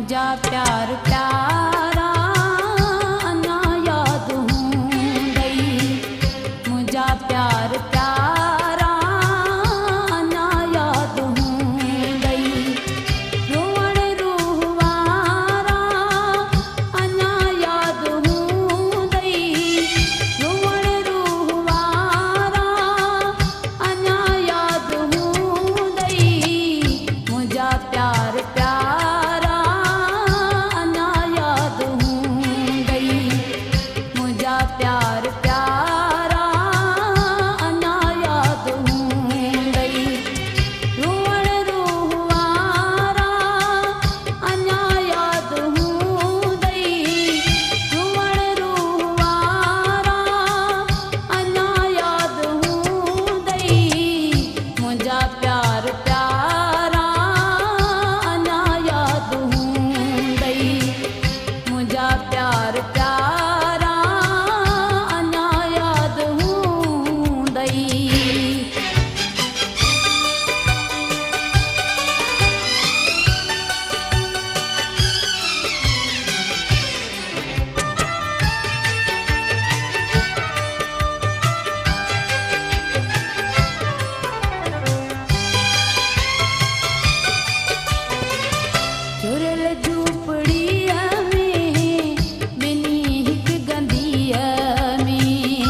मुझा प्यार प्यारा अना याद हूँ गई, मुझा प्यार प्यारा अना याद हूँ गई। रोवण रूहवारा अना याद हूँ गई, रोवण रूहवारा अना याद हूँ गई। मुझा प्यार प्यारा अना याद हूँ गई, मुझा प्यार प्यारा अना याद हूँ गई। रोवण रूहवारा अना याद हूँ गई, रोवण रूहवारा अना याद हूँ गई। मुझा प्यार प्यारा अना याद हूँ गई, मुझा प्यार प्यारा अना याद हूँ गई। चुरल झूपड़ीअ में बिनी हिक गंदीअ में,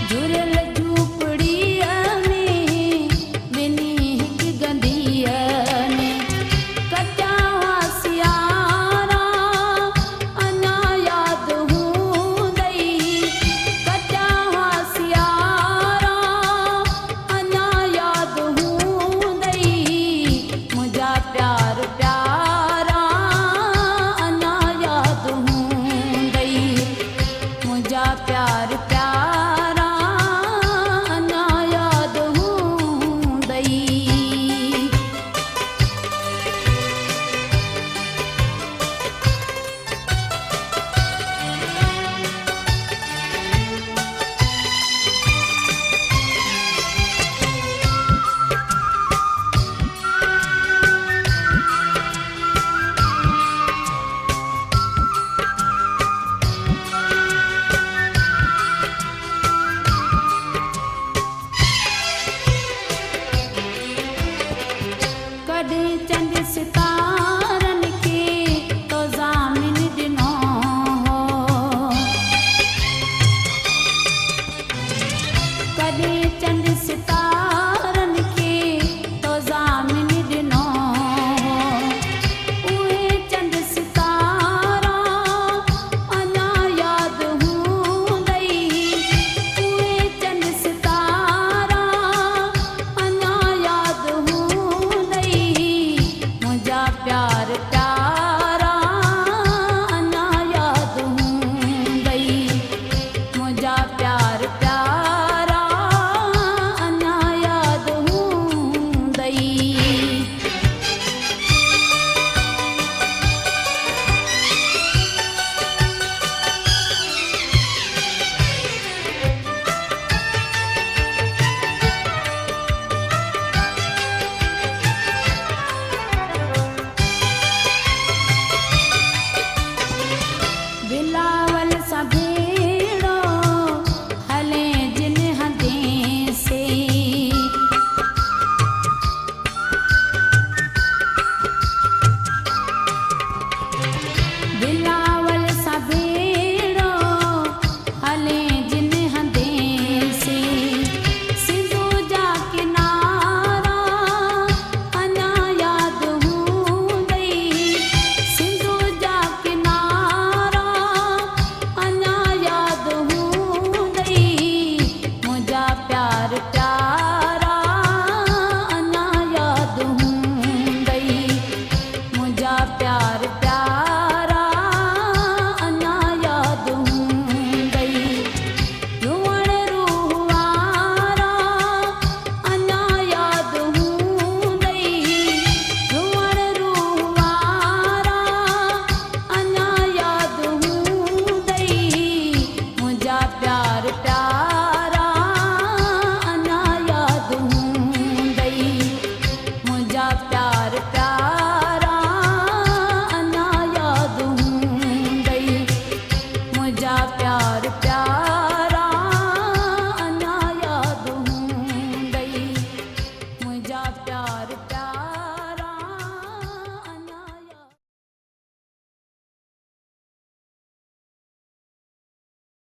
झुरल झूपड़ीअ में बिनी हिक गंदीअ में। कचा हुआ सियारा अना याद हूँ गई, कचा हुआ सियारा अना याद हूँ गई। मुझा प्यार प्यारा अना याद हूँ गई, मुझा प्यार प्यारा अना याद हूँ गई। कॾहिं चंद सितारन खे तो ज़ामिन ॾिनो हो, कॾहिं